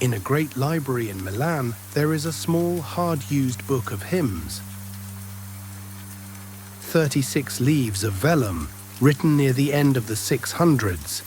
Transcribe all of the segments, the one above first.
In a great library in Milan, there is a small, hard-used book of hymns. 36 leaves of vellum, written near the end of the 600s.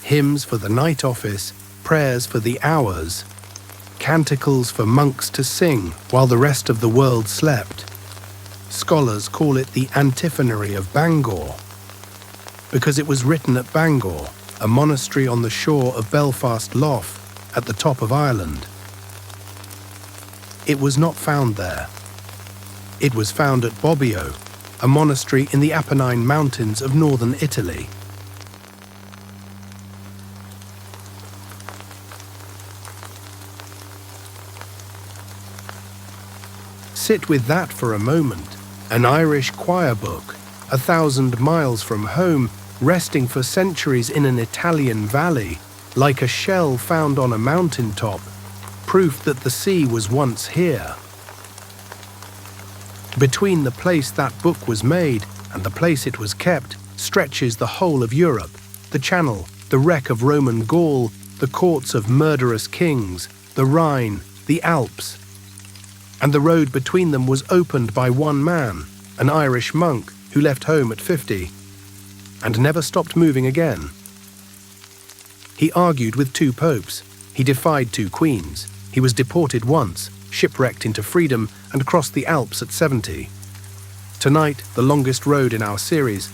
Hymns for the night office, prayers for the hours, canticles for monks to sing while the rest of the world slept. Scholars call it the Antiphonary of Bangor, because it was written at Bangor, a monastery on the shore of Belfast Lough, at the top of Ireland. It was not found there. It was found at Bobbio, a monastery in the Apennine mountains of northern Italy. Sit with that for a moment, an Irish choir book, 1,000 miles from home, resting for centuries in an Italian valley, like a shell found on a mountaintop, proof that the sea was once here. Between the place that book was made and the place it was kept stretches the whole of Europe, the Channel, the wreck of Roman Gaul, the courts of murderous kings, the Rhine, the Alps. And the road between them was opened by one man, an Irish monk who left home at 50 and never stopped moving again. He argued with 2 popes. He defied 2 queens. He was deported once, shipwrecked into freedom, and crossed the Alps at 70. Tonight, the longest road in our series,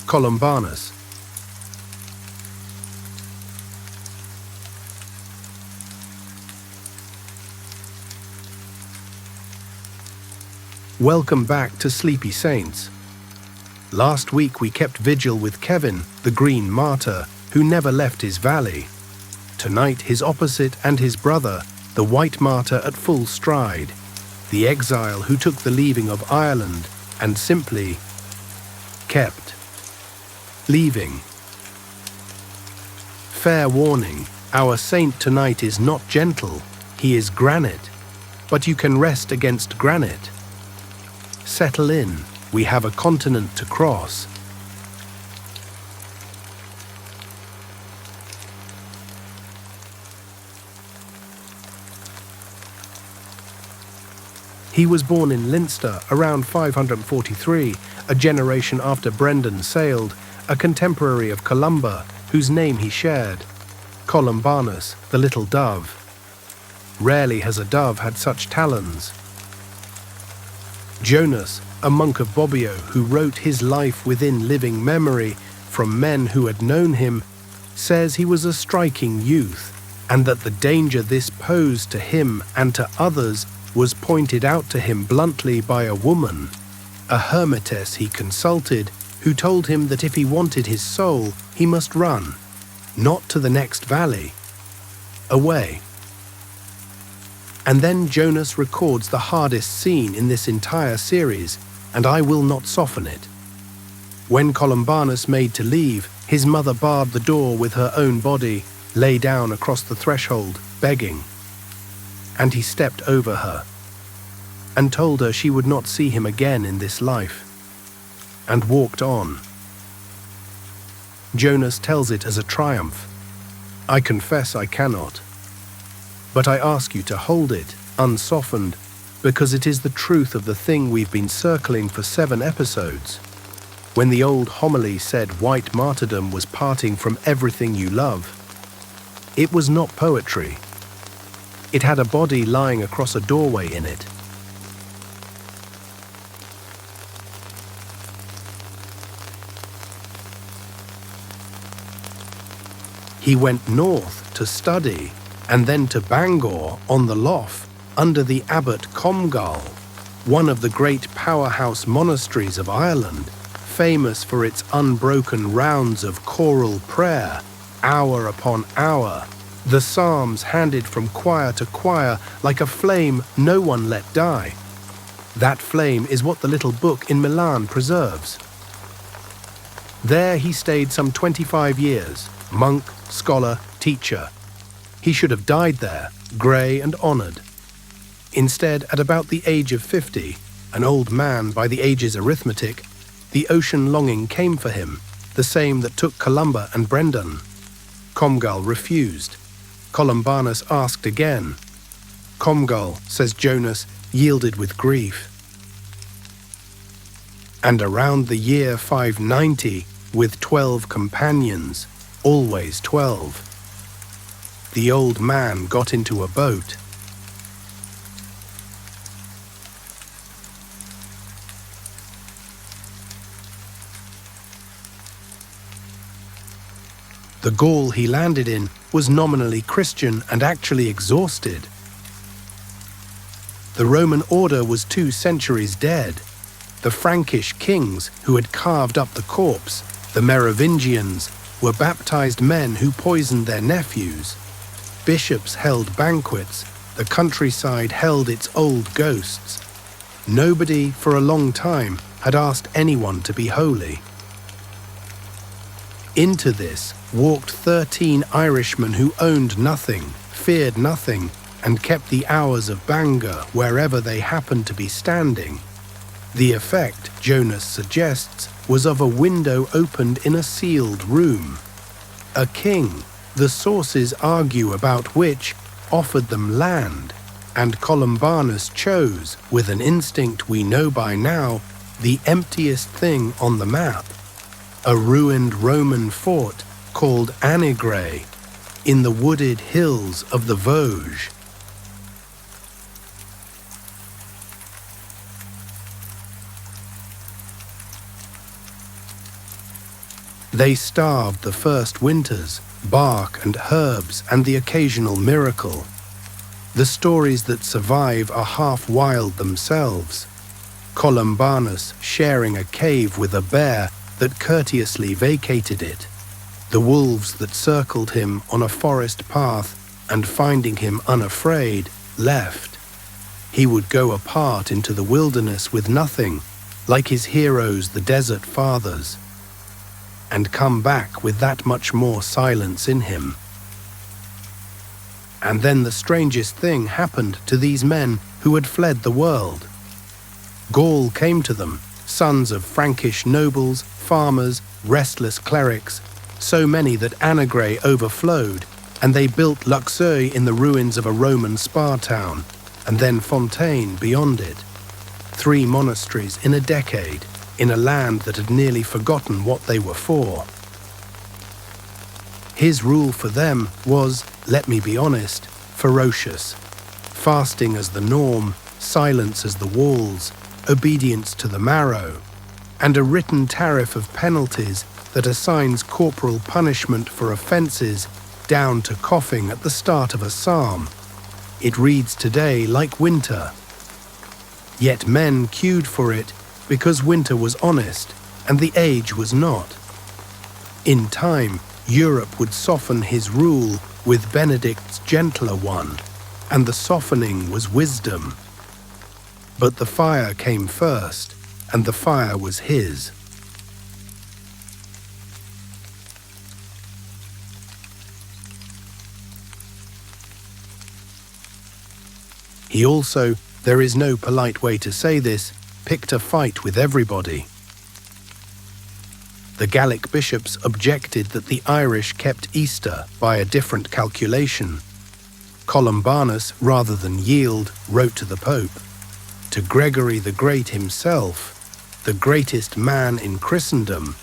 Columbanus. Welcome back to Sleepy Saints. Last week we kept vigil with Kevin, the green martyr, who never left his valley. Tonight his opposite and his brother, the white martyr at full stride, the exile who took the leaving of Ireland and simply kept leaving. Fair warning, our saint tonight is not gentle, he is granite, but you can rest against granite. Settle in, we have a continent to cross. He was born in Leinster around 543, a generation after Brendan sailed, a contemporary of Columban, whose name he shared. Columbanus, the little dove. Rarely has a dove had such talons. Jonas, a monk of Bobbio who wrote his life within living memory from men who had known him, says he was a striking youth, and that the danger this posed to him and to others was pointed out to him bluntly by a woman, a hermitess he consulted, who told him that if he wanted his soul, he must run, not to the next valley, away. And then Jonas records the hardest scene in this entire series, and I will not soften it. When Columbanus made to leave, his mother barred the door with her own body, lay down across the threshold, begging. And he stepped over her, and told her she would not see him again in this life, and walked on. Jonas tells it as a triumph. I confess I cannot, but I ask you to hold it, unsoftened, because it is the truth of the thing we've been circling for 7 episodes. When the old homily said white martyrdom was parting from everything you love, it was not poetry. It had a body lying across a doorway in it. He went north to study, and then to Bangor on the Lough, under the abbot Comgall, one of the great powerhouse monasteries of Ireland, famous for its unbroken rounds of choral prayer, hour upon hour, the psalms handed from choir to choir like a flame no one let die. That flame is what the little book in Milan preserves. There he stayed some 25 years, monk, scholar, teacher. He should have died there, grey and honoured. Instead, at about the age of 50, an old man by the age's arithmetic, the ocean longing came for him, the same that took Columban and Brendan. Comgall refused. Columbanus asked again. Comgall, says Jonas, yielded with grief. And around the year 590, with 12 companions, always 12, the old man got into a boat. The Gaul he landed in was nominally Christian and actually exhausted. The Roman order was 2 centuries dead. The Frankish kings who had carved up the corpse, the Merovingians, were baptized men who poisoned their nephews. Bishops held banquets. The countryside held its old ghosts. Nobody, for a long time, had asked anyone to be holy. Into this walked 13 Irishmen who owned nothing, feared nothing, and kept the hours of Bangor wherever they happened to be standing. The effect, Jonas suggests, was of a window opened in a sealed room. A king, the sources argue about which, offered them land, and Columbanus chose, with an instinct we know by now, the emptiest thing on the map, a ruined Roman fort called Anegray, in the wooded hills of the Vosges. They starved the first winters, bark and herbs and the occasional miracle. The stories that survive are half wild themselves. Columbanus sharing a cave with a bear that courteously vacated it. The wolves that circled him on a forest path and finding him unafraid, left. He would go apart into the wilderness with nothing, like his heroes the desert fathers, and come back with that much more silence in him. And then the strangest thing happened to these men who had fled the world. Gaul came to them, sons of Frankish nobles, farmers, restless clerics, so many that Anegray overflowed, and they built Luxeuil in the ruins of a Roman spa town, and then Fontaine beyond it. 3 monasteries in a decade, in a land that had nearly forgotten what they were for. His rule for them was, let me be honest, ferocious. Fasting as the norm, silence as the walls, obedience to the marrow, and a written tariff of penalties that assigns corporal punishment for offences down to coughing at the start of a psalm. It reads today like winter. Yet men queued for it because winter was honest and the age was not. In time, Europe would soften his rule with Benedict's gentler one, and the softening was wisdom. But the fire came first, and the fire was his. He also, there is no polite way to say this, picked a fight with everybody. The Gallic bishops objected that the Irish kept Easter by a different calculation. Columbanus, rather than yield, wrote to the Pope. To Gregory the Great himself, the greatest man in Christendom,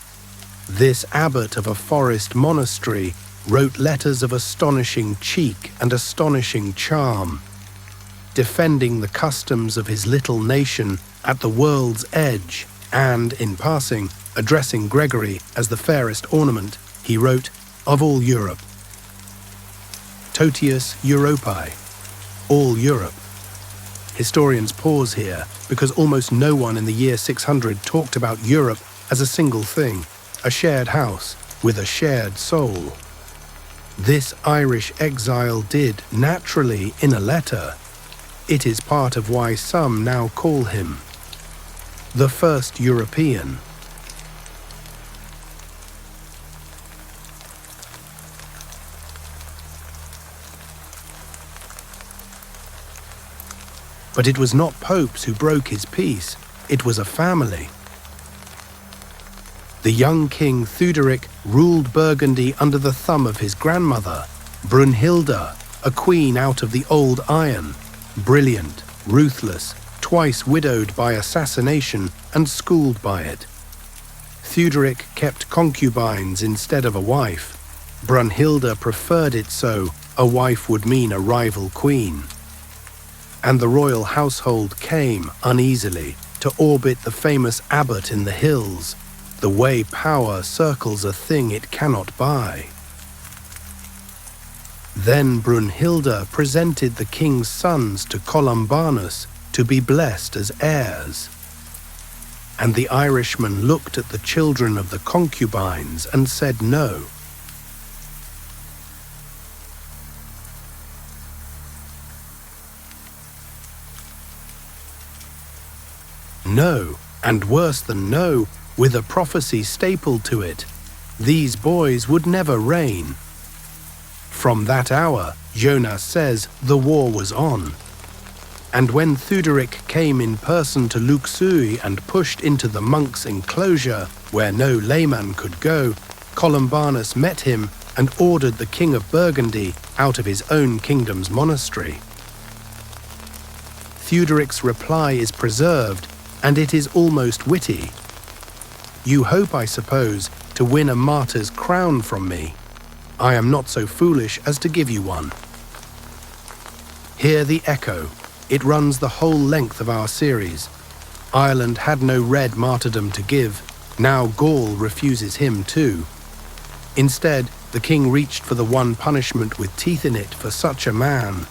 this abbot of a forest monastery wrote letters of astonishing cheek and astonishing charm, defending the customs of his little nation at the world's edge, and, in passing, addressing Gregory as the fairest ornament, he wrote, of all Europe. Totius Europae, all Europe. Historians pause here because almost no one in the year 600 talked about Europe as a single thing, a shared house with a shared soul. This Irish exile did, naturally, in a letter. It is part of why some now call him the first European. But it was not popes who broke his peace, it was a family. The young king Theuderic ruled Burgundy under the thumb of his grandmother, Brunhilda, a queen out of the old iron, brilliant, ruthless, twice widowed by assassination and schooled by it. Theuderic kept concubines instead of a wife. Brunhilda preferred it so a wife would mean a rival queen. And the royal household came uneasily to orbit the famous abbot in the hills, the way power circles a thing it cannot buy. Then Brunhilda presented the king's sons to Columbanus to be blessed as heirs. And the Irishman looked at the children of the concubines and said no. No, and worse than no, with a prophecy stapled to it. These boys would never reign. From that hour, Jonas says, the war was on. And when Theuderic came in person to Luxeuil and pushed into the monks' enclosure, where no layman could go, Columbanus met him and ordered the king of Burgundy out of his own kingdom's monastery. Theuderic's reply is preserved, and it is almost witty. You hope, I suppose, to win a martyr's crown from me. I am not so foolish as to give you one. Hear the echo. It runs the whole length of our series. Ireland had no red martyrdom to give. Now Gaul refuses him too. Instead, the king reached for the one punishment with teeth in it for such a man.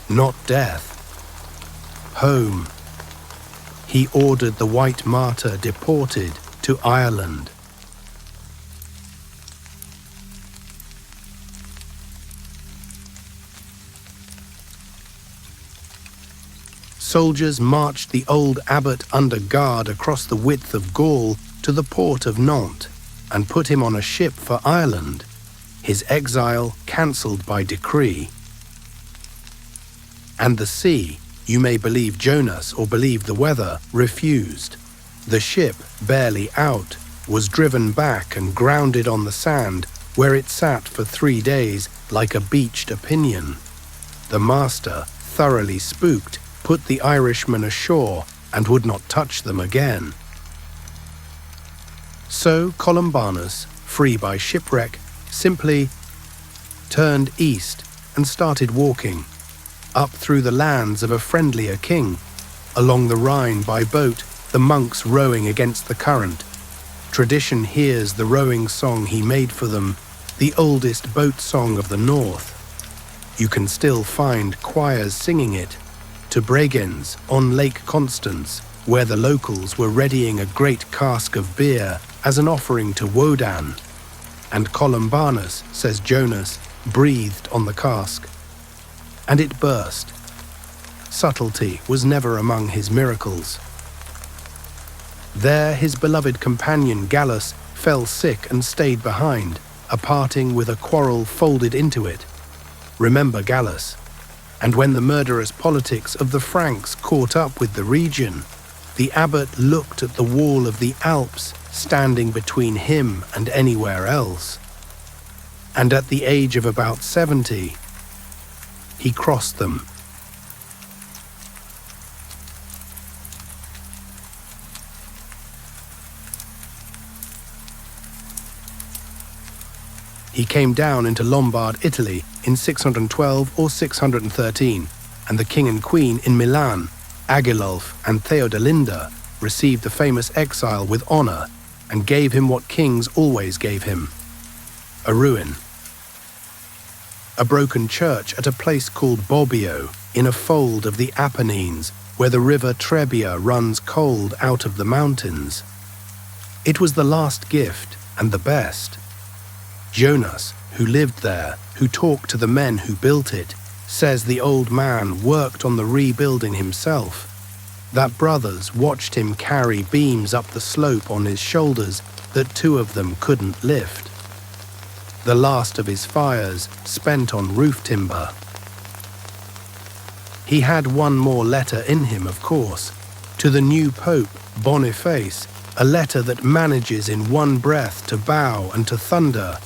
Not death. Home. He ordered the white martyr deported to Ireland. Soldiers marched the old abbot under guard across the width of Gaul to the port of Nantes and put him on a ship for Ireland, his exile cancelled by decree. And the sea, you may believe Jonas or believe the weather, refused. The ship, barely out, was driven back and grounded on the sand, where it sat for 3 days like a beached Apennine. The master, thoroughly spooked, put the Irishmen ashore and would not touch them again. So Columbanus, free by shipwreck, simply turned east and started walking, up through the lands of a friendlier king, along the Rhine by boat, the monks rowing against the current. Tradition hears the rowing song he made for them, the oldest boat song of the north. You can still find choirs singing it, to Bregenz on Lake Constance, where the locals were readying a great cask of beer as an offering to Wodan. And Columbanus, says Jonas, breathed on the cask, and it burst. Subtlety was never among his miracles. There his beloved companion Gallus fell sick and stayed behind, a parting with a quarrel folded into it. Remember Gallus. And when the murderous politics of the Franks caught up with the region, the abbot looked at the wall of the Alps standing between him and anywhere else. And at the age of about 70, he crossed them. He came down into Lombard Italy in 612 or 613, and the king and queen in Milan, Agilulf and Theodelinda, received the famous exile with honor and gave him what kings always gave him: a ruin. A broken church at a place called Bobbio, in a fold of the Apennines, where the river Trebbia runs cold out of the mountains. It was the last gift and the best. Jonas, who lived there, who talked to the men who built it, says the old man worked on the rebuilding himself, that brothers watched him carry beams up the slope on his shoulders that 2 of them couldn't lift. The last of his fires spent on roof timber. He had one more letter in him, of course, to the new Pope, Boniface, a letter that manages in one breath to bow and to thunder,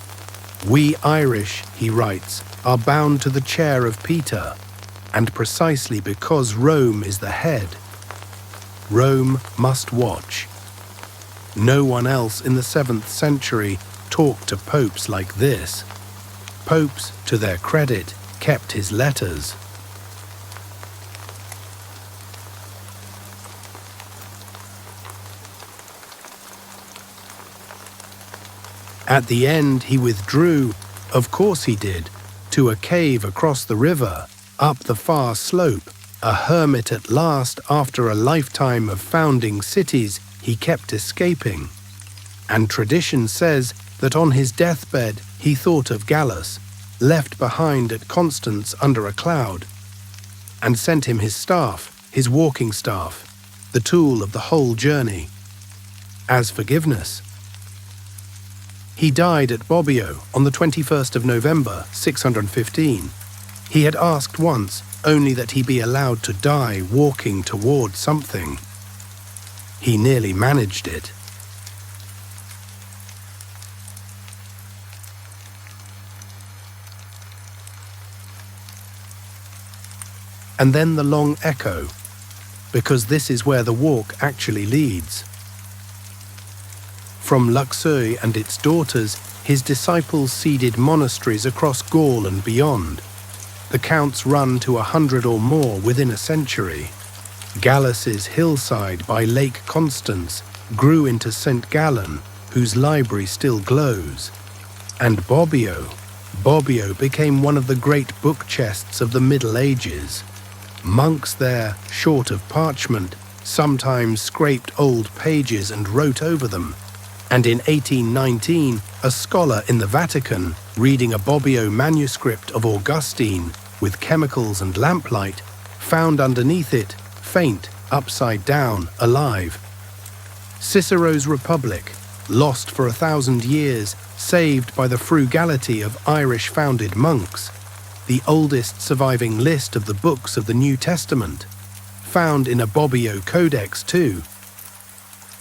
"We Irish," he writes, "are bound to the chair of Peter, and precisely because Rome is the head. Rome must watch." No one else in the 7th century talked to popes like this. Popes, to their credit, kept his letters. At the end he withdrew, of course he did, to a cave across the river, up the far slope, a hermit at last after a lifetime of founding cities he kept escaping. And tradition says that on his deathbed he thought of Gallus, left behind at Constance under a cloud, and sent him his staff, his walking staff, the tool of the whole journey, as forgiveness. He died at Bobbio on the 21st of November, 615. He had asked once only that he be allowed to die walking toward something. He nearly managed it. And then the long echo, because this is where the walk actually leads. From Luxeuil and its daughters, his disciples seeded monasteries across Gaul and beyond. The counts run to 100 or more within a century. Gallus's hillside by Lake Constance grew into St. Gallen, whose library still glows. And Bobbio became one of the great book chests of the Middle Ages. Monks there, short of parchment, sometimes scraped old pages and wrote over them. And in 1819, a scholar in the Vatican, reading a Bobbio manuscript of Augustine with chemicals and lamplight, found underneath it, faint, upside down, alive, Cicero's Republic, lost for 1,000 years, saved by the frugality of Irish-founded monks, the oldest surviving list of the books of the New Testament, found in a Bobbio codex too,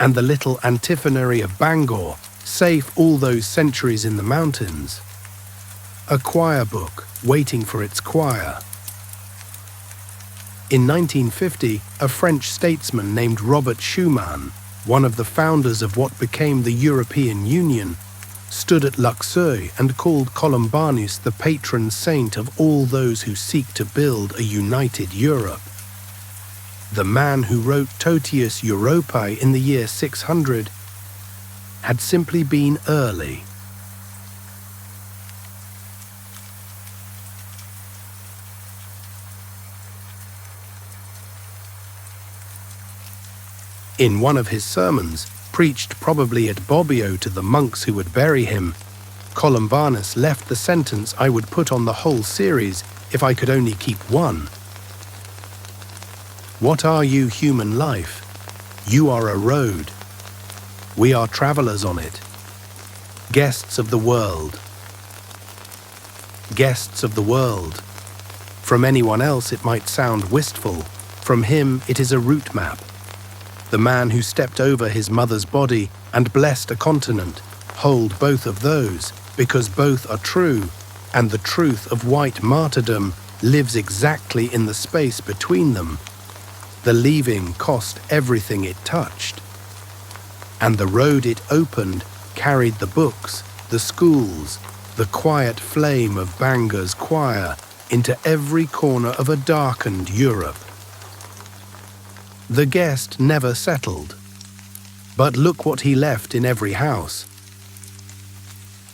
and the little Antiphonary of Bangor, safe all those centuries in the mountains. A choir book waiting for its choir. In 1950, a French statesman named Robert Schumann, one of the founders of what became the European Union, stood at Luxeuil and called Columbanus the patron saint of all those who seek to build a united Europe. The man who wrote Totius Europae in the year 600 had simply been early. In one of his sermons, preached probably at Bobbio to the monks who would bury him, Columbanus left the sentence I would put on the whole series if I could only keep one. What are you, human life? You are a road. We are travelers on it. Guests of the world. Guests of the world. From anyone else it might sound wistful. From him it is a route map. The man who stepped over his mother's body and blessed a continent, hold both of those, because both are true, and the truth of white martyrdom lives exactly in the space between them. The leaving cost everything it touched. And the road it opened carried the books, the schools, the quiet flame of Bangor's choir into every corner of a darkened Europe. The guest never settled, but look what he left in every house.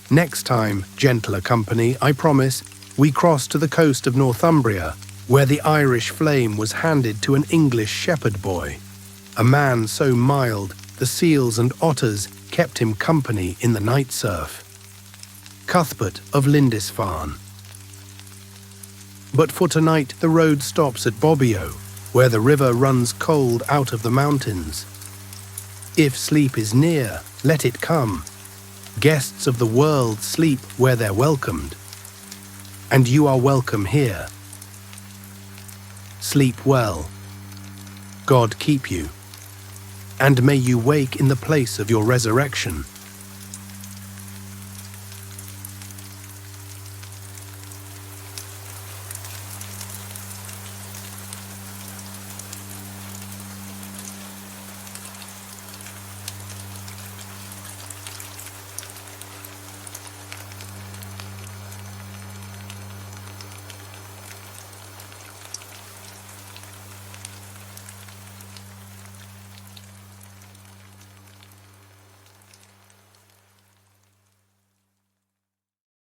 Next time, gentler company, I promise, we cross to the coast of Northumbria, where the Irish flame was handed to an English shepherd boy, a man so mild the seals and otters kept him company in the night surf. Cuthbert of Lindisfarne. But for tonight the road stops at Bobbio, where the river runs cold out of the mountains. If sleep is near, let it come. Guests of the world sleep where they're welcomed. And you are welcome here. Sleep well. God keep you. And may you wake in the place of your resurrection.